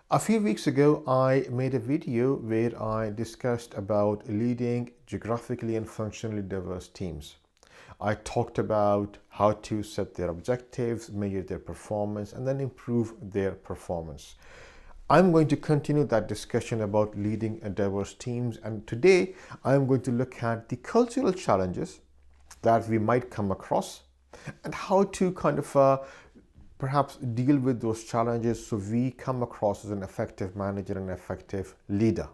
A few weeks ago, I made a video where I discussed about leading geographically and functionally diverse teams. I talked about how to set their objectives, measure their performance, and then improve their performance. I'm going to continue that discussion about leading a diverse teams, and today I'm going to look at the cultural challenges that we might come across and how to perhaps deal with those challenges so we come across as an effective manager and effective leader.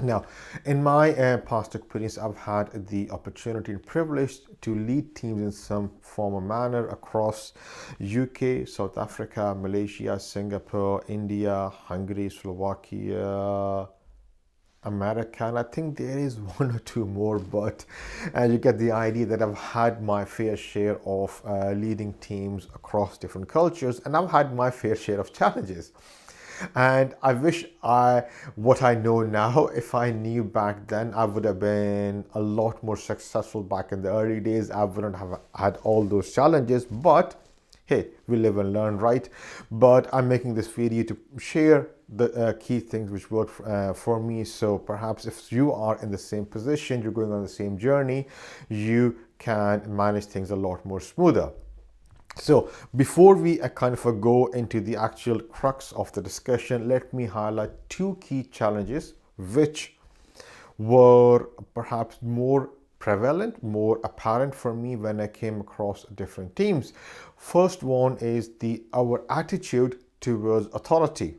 Now, in my past experience, I've had the opportunity and privilege to lead teams in some form or manner across UK, South Africa, Malaysia, Singapore, India, Hungary, Slovakia, America, and I think there is one or two more, but you get the idea that I've had my fair share of leading teams across different cultures, and I've had my fair share of challenges. And I wish what I know now, if I knew back then, I would have been a lot more successful back in the early days. I wouldn't have had all those challenges, but hey, we live and learn, right? But I'm making this video to share the key things which work for me. So perhaps if you are in the same position, you're going on the same journey, you can manage things a lot more smoother. So before we go into the actual crux of the discussion, let me highlight two key challenges which were perhaps more prevalent, more apparent for me when I came across different teams. First one is our attitude towards authority.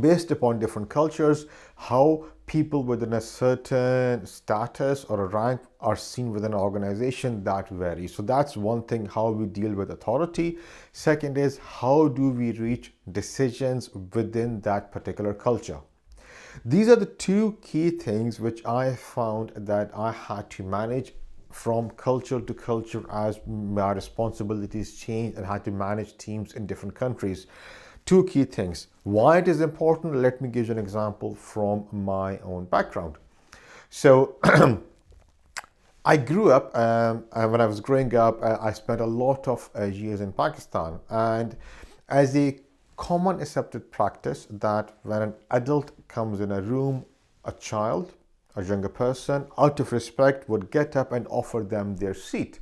Based upon different cultures, how people within a certain status or a rank are seen within an organization, that varies. So that's one thing, how we deal with authority. Second is, how do we reach decisions within that particular culture? These are the two key things which I found that I had to manage from culture to culture as my responsibilities changed and had to manage teams in different countries. Two key things. Why it is important, let me give you an example from my own background. So I grew up, when I was growing up, I spent a lot of years in Pakistan, and as a common accepted practice that when an adult comes in a room, a child, a younger person, out of respect would get up and offer them their seat.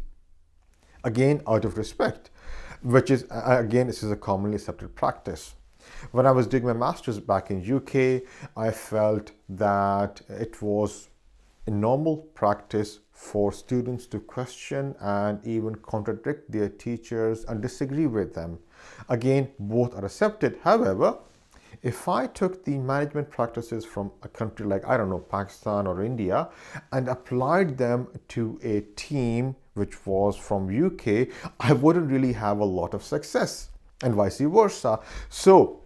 Again, out of respect, which is, again, this is a commonly accepted practice. When I was doing my master's back in UK, I felt that it was a normal practice for students to question and even contradict their teachers and disagree with them. Again, both are accepted. However, if I took the management practices from a country like, I don't know, Pakistan or India, and applied them to a team which was from UK, I wouldn't really have a lot of success, and vice versa. So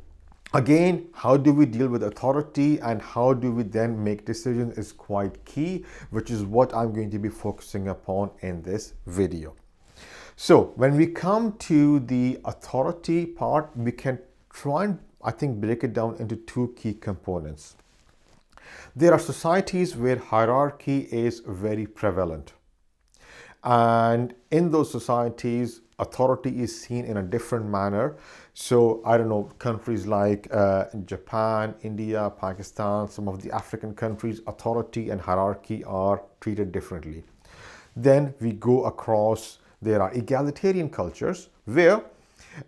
again, how do we deal with authority and how do we then make decisions is quite key, which is what I'm going to be focusing upon in this video. So when we come to the authority part, we can try and break it down into two key components. There are societies where hierarchy is very prevalent. And in those societies, authority is seen in a different manner. So I don't know, countries like Japan, India, Pakistan, some of the African countries, authority and hierarchy are treated differently. Then we go across, there are egalitarian cultures where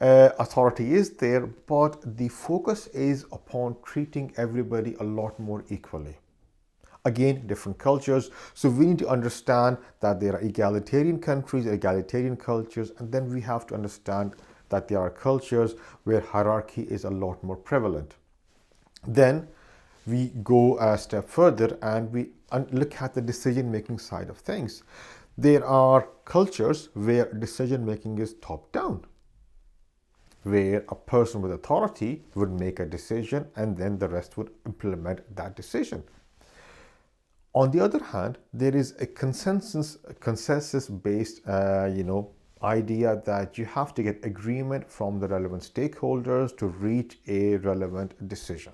authority is there, but the focus is upon treating everybody a lot more equally. Again, different cultures. So we need to understand that there are egalitarian countries, egalitarian cultures, and then we have to understand that there are cultures where hierarchy is a lot more prevalent. Then we go a step further and we look at the decision-making side of things. There are cultures where decision-making is top-down, where a person with authority would make a decision and then the rest would implement that decision. On the other hand, there is a consensus-based, idea that you have to get agreement from the relevant stakeholders to reach a relevant decision.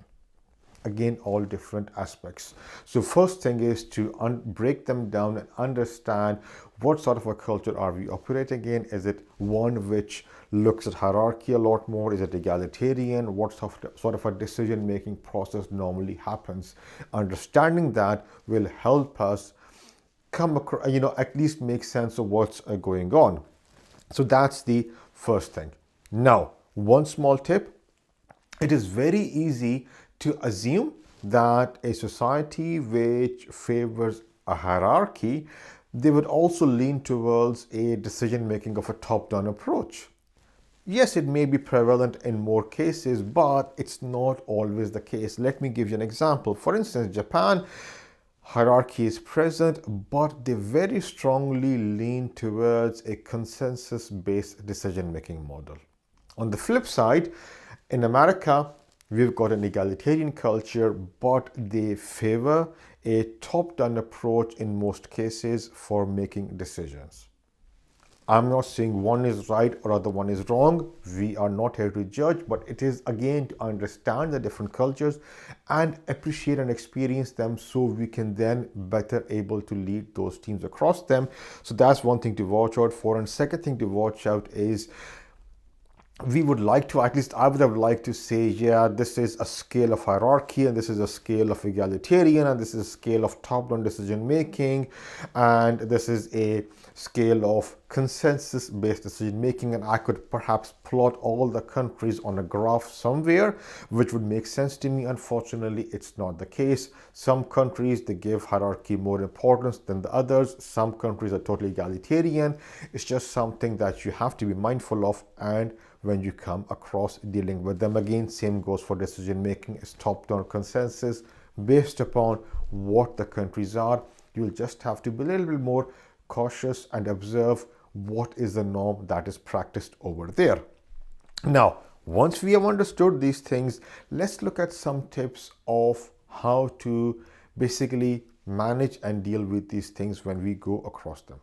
again, all different aspects. So first thing is to break them down and understand what sort of a culture are we operating in. Is it one which looks at hierarchy a lot more? Is it egalitarian? What sort of a decision making process normally happens? Understanding that will help us come across, at least make sense of what's going on. So that's the first thing. Now, one small tip: it is very easy to assume that a society which favors a hierarchy, they would also lean towards a decision making of a top-down approach. Yes, it may be prevalent in more cases, but it's not always the case. Let me give you an example. For instance, Japan, hierarchy is present, but they very strongly lean towards a consensus-based decision-making model. On the flip side, in America, we've got an egalitarian culture, but they favor a top-down approach in most cases for making decisions. I'm not saying one is right or other one is wrong. We are not here to judge, but it is again to understand the different cultures and appreciate and experience them so we can then better able to lead those teams across them. So that's one thing to watch out for. And second thing to watch out is, we would like to, at least I would have liked to say, yeah, this is a scale of hierarchy and this is a scale of egalitarian and this is a scale of top-down decision making and this is a scale of consensus-based decision making, and I could perhaps plot all the countries on a graph somewhere, which would make sense to me. Unfortunately, it's not the case. Some countries, they give hierarchy more importance than the others. Some countries are totally egalitarian. It's just something that you have to be mindful of, and when you come across dealing with them. Again, same goes for decision making. It's top-down consensus based upon what the countries are. You'll just have to be a little bit more cautious and observe what is the norm that is practiced over there. Now, once we have understood these things, let's look at some tips of how to basically manage and deal with these things when we go across them.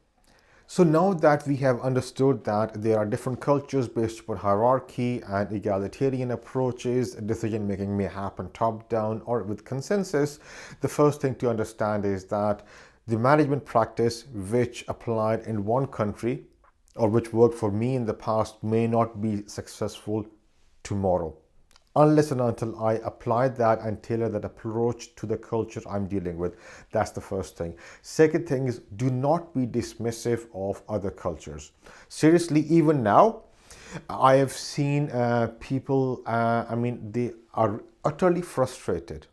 So now that we have understood that there are different cultures based upon hierarchy and egalitarian approaches, decision making may happen top down or with consensus, the first thing to understand is that the management practice which applied in one country or which worked for me in the past may not be successful tomorrow, unless and until I apply that and tailor that approach to the culture I'm dealing with. That's the first thing. Second thing is, do not be dismissive of other cultures. Seriously, even now, I have seen people, they are utterly frustrated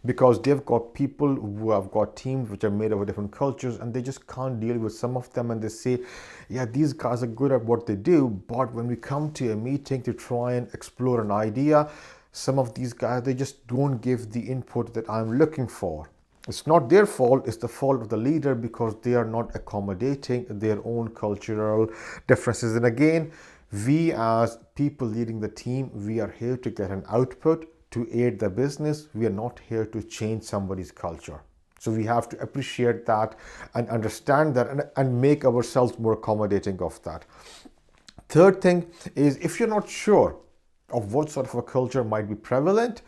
because they've got people who have got teams which are made up of different cultures and they just can't deal with some of them, and they say, yeah, these guys are good at what they do, but when we come to a meeting to try and explore an idea, some of these guys, they just don't give the input that I'm looking for. It's not their fault, it's the fault of the leader because they are not accommodating their own cultural differences. And again, we as people leading the team, we are here to get an output to aid the business. We are not here to change somebody's culture. So we have to appreciate that and understand that and make ourselves more accommodating of that. Third thing is, if you're not sure of what sort of a culture might be prevalent,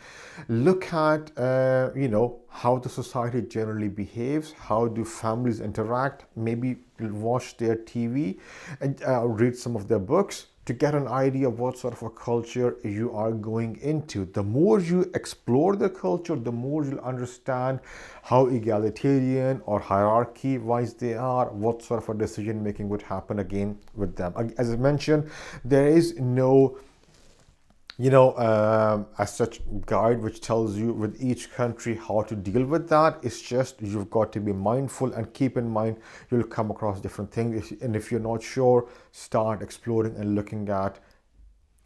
look at how the society generally behaves. How do families interact? Maybe watch their TV and read some of their books to get an idea of what sort of a culture you are going into. The more you explore the culture, the more you'll understand how egalitarian or hierarchy wise they are, what sort of a decision making would happen again with them. As I mentioned, there is no as such guide which tells you with each country how to deal with that. It's just you've got to be mindful and keep in mind you'll come across different things, and if you're not sure, start exploring and looking at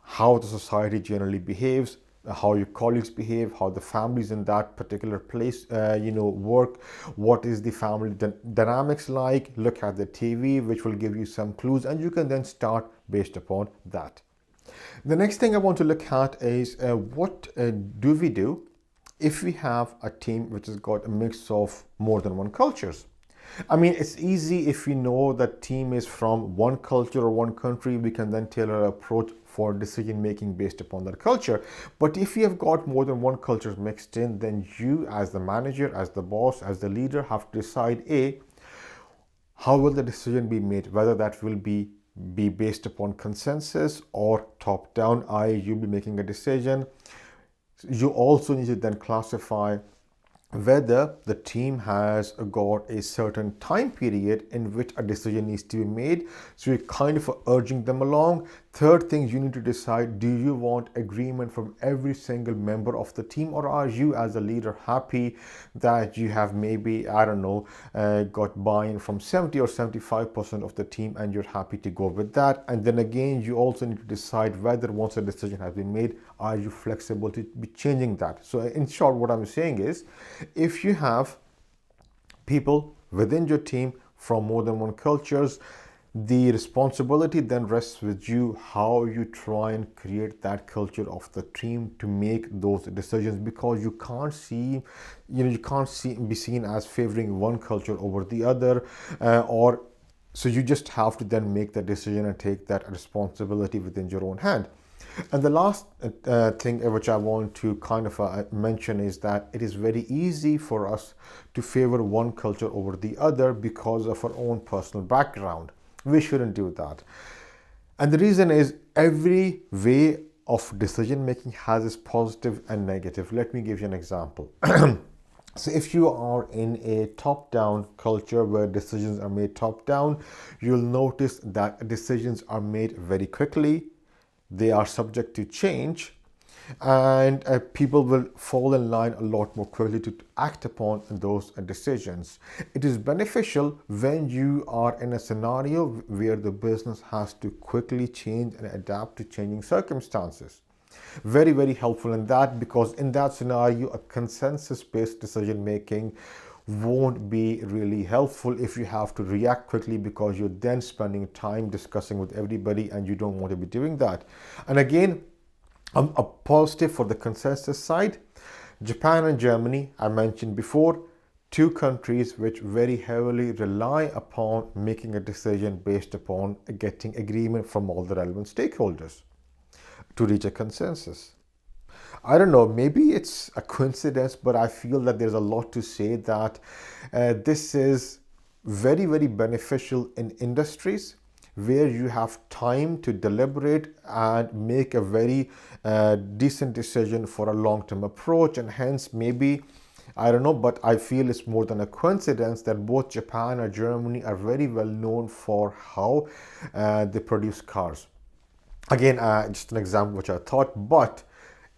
how the society generally behaves, how your colleagues behave, how the families in that particular place work, what is the family dynamics like. Look at the TV, which will give you some clues, and you can then start based upon that. The next thing I want to look at is what do we do if we have a team which has got a mix of more than one cultures. I mean, it's easy if we know that team is from one culture or one country, we can then tailor an approach for decision making based upon that culture. But if you have got more than one culture mixed in, then you as the manager, as the boss, as the leader have to decide how will the decision be made, whether that will be based upon consensus or top down, i.e. you'll be making a decision. You also need to then classify whether the team has got a certain time period in which a decision needs to be made. So you're kind of urging them along. Third thing, you need to decide, do you want agreement from every single member of the team, or are you as a leader happy that you have maybe, I don't know, got buy-in from 70 or 75% of the team and you're happy to go with that? And then again, you also need to decide whether once a decision has been made, are you flexible to be changing that? So in short, what I'm saying is, if you have people within your team from more than one cultures, the responsibility then rests with you how you try and create that culture of the team to make those decisions, because you can't be seen as favoring one culture over the other, or so you just have to then make the decision and take that responsibility within your own hand. And the last thing which I want to kind of mention is that it is very easy for us to favor one culture over the other because of our own personal background. We shouldn't do that. And the reason is, every way of decision making has its positive and negative. Let me give you an example. So if you are in a top-down culture where decisions are made top-down, you'll notice that decisions are made very quickly. They are subject to change, and people will fall in line a lot more quickly to act upon those decisions. It is beneficial when you are in a scenario where the business has to quickly change and adapt to changing circumstances. Very, very helpful in that, because in that scenario, a consensus-based decision making won't be really helpful if you have to react quickly, because you're then spending time discussing with everybody and you don't want to be doing that. And again, a positive for the consensus side, Japan and Germany, I mentioned before, two countries which very heavily rely upon making a decision based upon getting agreement from all the relevant stakeholders to reach a consensus. I don't know, maybe it's a coincidence, but I feel that there's a lot to say that this is very, very beneficial in industries where you have time to deliberate and make a very decent decision for a long-term approach. And hence, maybe, I don't know, but I feel it's more than a coincidence that both Japan and Germany are very well known for how they produce cars. Again, just an example which I thought, but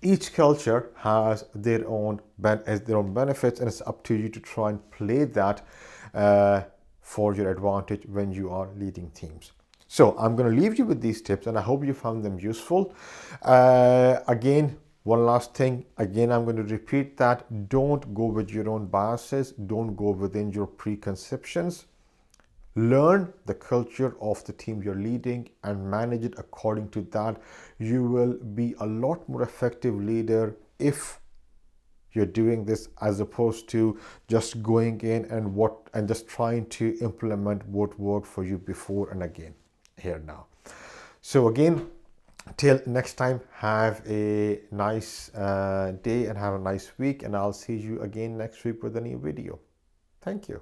each culture has their own benefits, and it's up to you to try and play that for your advantage when you are leading teams. So I'm going to leave you with these tips, and I hope you found them useful. Again, one last thing. Again, I'm going to repeat that. Don't go with your own biases. Don't go within your preconceptions. Learn the culture of the team you're leading and manage it according to that. You will be a lot more effective leader if you're doing this, as opposed to just going in and just trying to implement what worked for you before and again, here now. So again, till next time, have a nice day and have a nice week, and I'll see you again next week with a new video. Thank you.